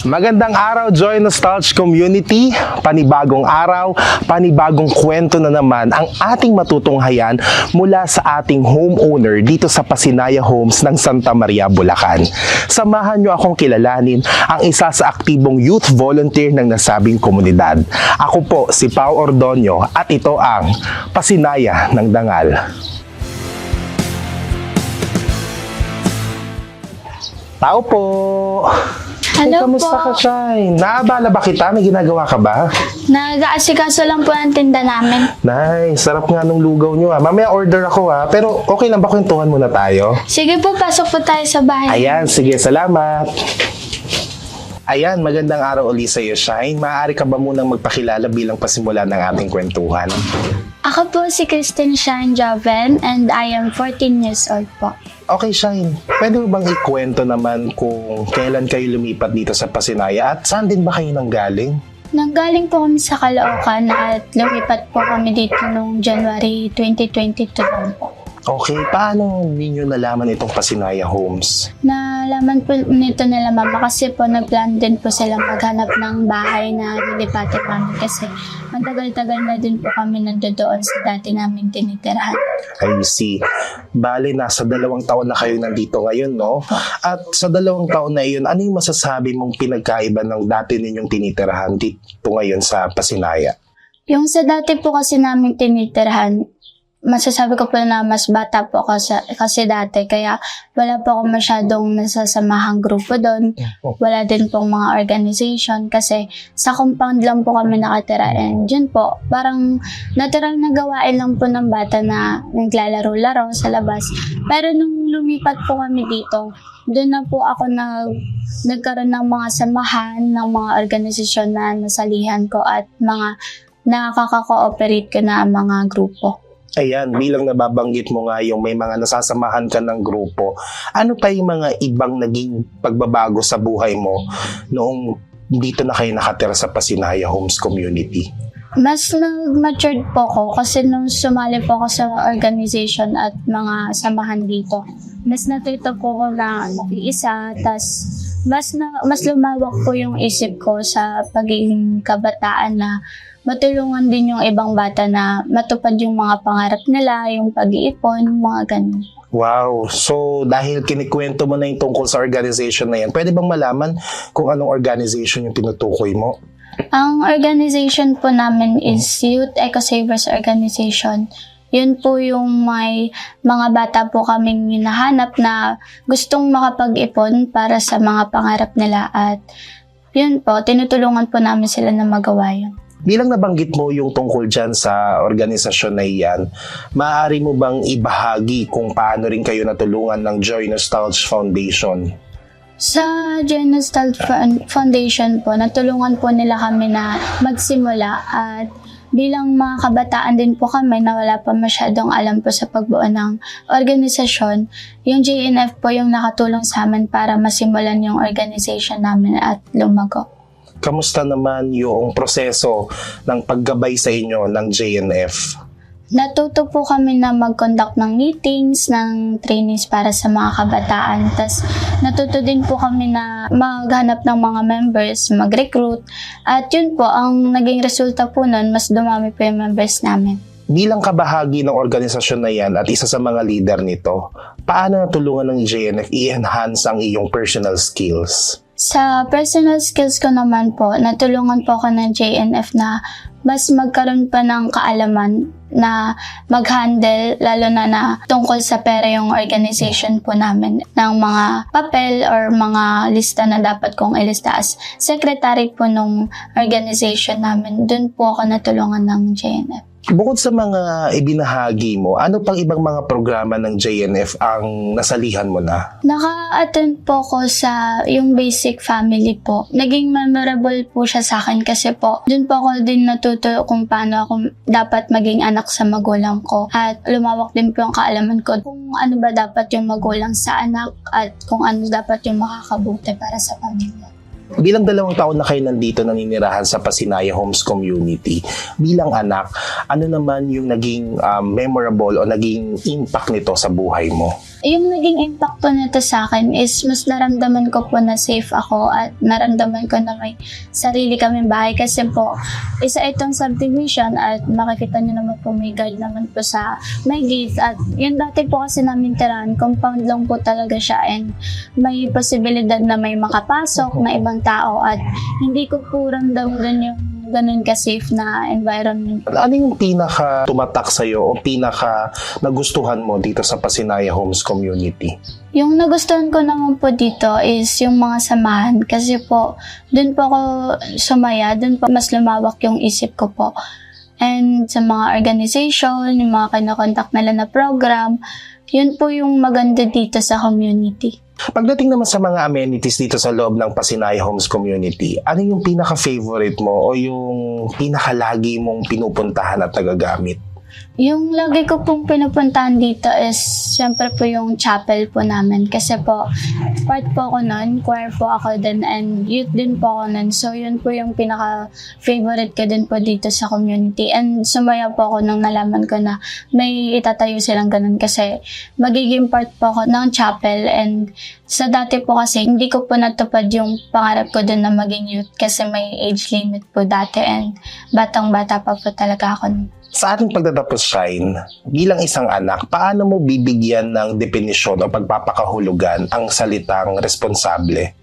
Magandang araw, Joy Nostalgia Community. Panibagong araw, panibagong kwento na naman ang ating matutunghayan mula sa ating homeowner dito sa Pasinaya Homes ng Santa Maria, Bulacan. Samahan niyo akong kilalanin ang isa sa aktibong youth volunteer ng nasabing komunidad. Ako po si Pao Ordonio at ito ang Pasinaya ng Dangal. Tao po! Hello Kamusta ka, po. Shine? Naabala ba kita? May ginagawa ka ba? Nag-aasikaso lang po ang tinda namin. Nice. Sarap nga nung lugaw nyo. Mamaya order ako ha. Pero okay lang ba kwentuhan muna tayo? Sige po, pasok po tayo sa bahay. Ayan, sige. Salamat. Ayan, magandang araw ulit sa iyo, Shine. Maaari ka ba munang magpakilala bilang pasimula ng ating kwentuhan? Ako po si Christine Shine Joven and I am 14 years old po. Okay, Shine. Pwede mo bang ikwento naman kung kailan kayo lumipat dito sa Pasinaya at saan din ba kayo nanggaling? Nanggaling po kami sa Caloocan at lumipat po kami dito noong January 2022 lang po. Okay, paano ninyo nalaman itong Pasinaya Homes? Nalaman po nito nila mama kasi po nagplan din po silang maghanap ng bahay na lilipatin namin kasi matagal-tagal na din po kami nandoon sa dati naming tinitirahan. I see. Bale, nasa 2 taon na kayo nandito ngayon, no? At sa 2 taon na iyon, ano yung masasabi mong pinagkaiba ng dati ninyong tinitirahan dito ngayon sa Pasinaya? Yung sa dati po kasi namin tinitirahan, masasabi ko po na mas bata po ako kasi dati. Kaya wala po ako masyadong nasasamahang grupo doon. Wala din pong mga organization kasi sa compound lang po kami nakatira. And yun po, parang natural na gawain lang po ng bata na naglalaro-laro sa labas. Pero nung lumipat po kami dito, doon na po ako nagkaroon ng mga samahan, ng mga organisasyon na nasalihan ko at mga nakaka-cooperate ko na mga grupo. Ayan, bilang nababanggit mo nga yung may mga nasasamahan ka ng grupo, ano pa yung mga ibang naging pagbabago sa buhay mo noong dito na kayo nakatira sa Pasinaya Homes Community? Mas nag-matured po ko kasi nung sumali po ako sa organization at mga samahan dito, mas natuto po ko na isa, tas mas lumawak po yung isip ko sa pagiging kabataan na matulungan din yung ibang bata na matupad yung mga pangarap nila, yung pag-iipon, mga ganun. Wow! So, dahil kinikwento mo na yung tungkol sa organization na yan, pwede bang malaman kung anong organization yung tinutukoy mo? Ang organization po namin is Youth Eco Savers Organization. Yun po yung may mga bata po kaming hinahanap na gustong makapag-ipon para sa mga pangarap nila at yun po, tinutulungan po namin sila na magawa yun. Bilang nabanggit mo yung tungkol dyan sa organisasyon na iyan, maaari mo bang ibahagi kung paano rin kayo natulungan ng Joy Nostalgia Foundation? Sa Joy Nostalgia Foundation po, natulungan po nila kami na magsimula at bilang mga kabataan din po kami na wala pa masyadong alam po sa pagbuo ng organisasyon, yung JNF po yung nakatulong sa amin para masimulan yung organization namin at lumago. Kamusta naman yung proseso ng paggabay sa inyo ng JNF? Natuto po kami na mag-conduct ng meetings, ng trainings para sa mga kabataan. Tapos natuto din po kami na maghanap ng mga members, mag-recruit. At yun po, ang naging resulta po nun, mas dumami po yung members namin. Bilang kabahagi ng organisasyon na yan at isa sa mga leader nito, paano natulungan ng JNF i-enhance ang iyong personal skills? Sa personal skills ko naman po, natulungan po ako ng JNF na mas magkaroon pa ng kaalaman na mag-handle, lalo na tungkol sa pera yung organization po namin ng mga papel or mga lista na dapat kong ilista as secretary po ng organization namin. Doon po ako natulungan ng JNF. Bukod sa mga ibinahagi mo, ano pang ibang mga programa ng JNF ang nasalihan mo na? Naka-attend po ko sa yung basic family po. Naging memorable po siya sa akin kasi po, dun po ako din natuto kung paano ako dapat maging anak sa magulang ko. At lumawak din po yung kaalaman ko kung ano ba dapat yung magulang sa anak at kung ano dapat yung makakabuti para sa pamilya. Bilang 2 taon na kayo nandito naninirahan sa Pasinaya Homes Community, bilang anak, ano naman yung naging memorable o naging impact nito sa buhay mo? Yung naging impact po nito sa akin is mas naramdaman ko po na safe ako at naramdaman ko na may sarili kaming bahay kasi po isa itong subdivision at makikita nyo naman po may guard naman po sa may gate at yung dati po kasi namin tirahan, compound lang po talaga siya and may posibilidad na may makapasok na ibang tao at hindi ko po ramdam dun yung ganun ka-safe na environment. Ano yung pinaka tumatak sa'yo o pinaka nagustuhan mo dito sa Pasinaya Homes Community? Yung nagustuhan ko naman po dito is yung mga samahan kasi po dun po ako sumaya, dun po mas lumawak yung isip ko po. And sa mga organization, yung mga kinokontak nila na program, yun po yung maganda dito sa community. Pagdating naman sa mga amenities dito sa loob ng Pasinaya Homes Community, ano yung pinaka-favorite mo o yung pinaka-lagi mong pinupuntahan at nagagamit? Yung lagi ko pong pinupuntahan dito is syempre po yung chapel po namin kasi po part po ako nun, choir po ako din and youth din po ako nun. So yun po yung pinaka-favorite ko din po dito sa community and sumaya po ako nung nalaman ko na may itatayo silang ganun kasi magiging part po ako ng chapel and sa dati po kasi hindi ko po natupad yung pangarap ko din na maging youth kasi may age limit po dati and batang-bata pa po talaga ako nun. Sa ating pagtatapos, Shine, bilang isang anak, paano mo bibigyan ng definisyon o pagpapakahulugan ang salitang responsable?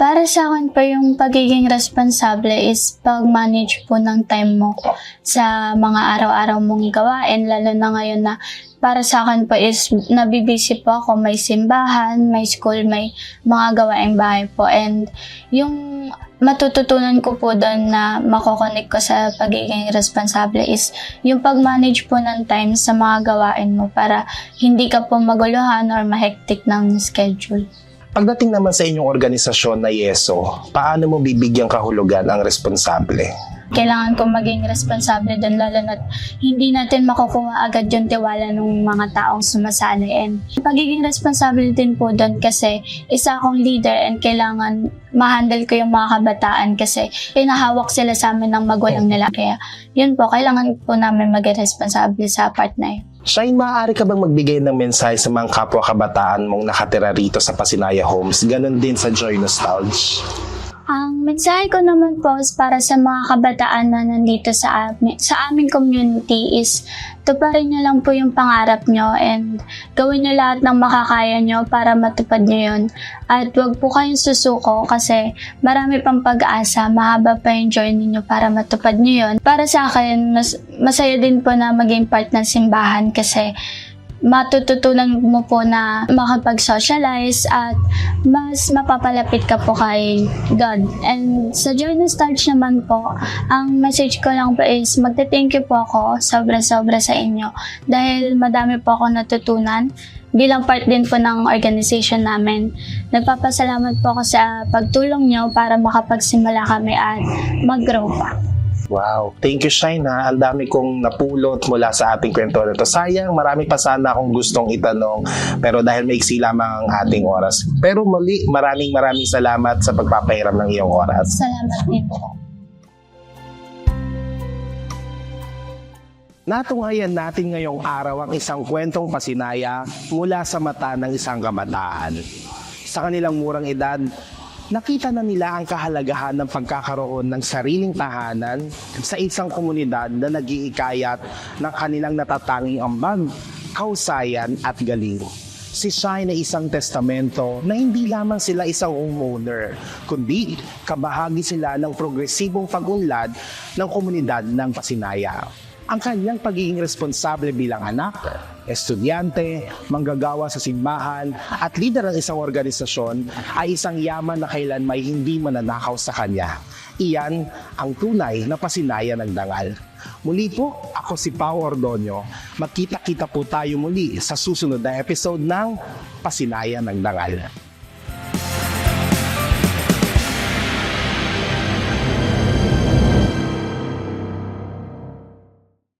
Para sa akin po yung pagiging responsable is pag-manage po ng time mo sa mga araw-araw mong gawain, lalo na ngayon na para sa akin po is nabibisi po ako, may simbahan, may school, may mga gawaing bahay po and yung matututunan ko po doon na makokonek ko sa pagiging responsable is yung pag-manage po ng time sa mga gawain mo para hindi ka po maguluhan or mahektik ng schedule. Pagdating naman sa inyong organisasyon na YESO, paano mo bibigyan kahulugan ang responsable? Kailangan ko maging responsable doon lalo na hindi natin makukuha agad yung tiwala ng mga taong sumasali. And pagiging responsable din po doon kasi isa akong leader and kailangan ma-handle ko yung mga kabataan kasi pinahawak sila sa amin ng magulang nila. Kaya yun po, kailangan po namin maging responsable sa part na yun. Shine, maaari ka bang magbigay ng mensahe sa mga kapwa kabataan mong nakatira rito sa Pasinaya Homes? Ganon din sa Joy Nostalgia. Ang mensahe ko naman po is para sa mga kabataan na nandito sa aming community is tuparin nyo lang po yung pangarap nyo and gawin nyo lahat ng makakaya nyo para matupad nyo yun. At huwag po kayong susuko kasi marami pang pag-asa, mahaba pa yung journey nyo para matupad nyo yun. Para sa akin, masaya din po na maging part ng simbahan kasi matututunan mo po na makapag-socialize at mas mapapalapit ka po kay God. And sa Joy Nostalgia naman po, ang message ko lang po is magte-thank you po ako sobra-sobra sa inyo dahil madami po ako natutunan bilang part din po ng organization namin. Nagpapasalamat po ako sa pagtulong nyo para makapagsimula kami at mag-grow pa. Wow. Thank you, Shine, ha. Ang dami kong napulot mula sa ating kwento nito. Sayang, marami pa sana akong gustong itanong. Pero dahil maiksi lamang ang ating oras. Pero muli, maraming salamat sa pagpapahiram ng iyong oras. Salamat din po. Natunghayan natin ngayong araw ang isang kwentong pasinaya mula sa mata ng isang kabataan. Sa kanilang murang edad, nakita na nila ang kahalagahan ng pagkakaroon ng sariling tahanan sa isang komunidad na nag-iikayat ng kanilang natatanging ambag, kausayan at galing. Si Shine ay isang testamento na hindi lamang sila isang homeowner, kundi kabahagi sila ng progresibong pag-unlad ng komunidad ng Pasinaya. Ang kanyang pagiging responsable bilang anak, estudyante, manggagawa sa simbahan at leader ng isang organisasyon ay isang yaman na kailan may hindi mananakaw sa kanya. Iyan ang tunay na pasinaya ng dangal. Muli po, ako si Pao Ordonio. Magkita-kita po tayo muli sa susunod na episode ng Pasinaya ng Dangal.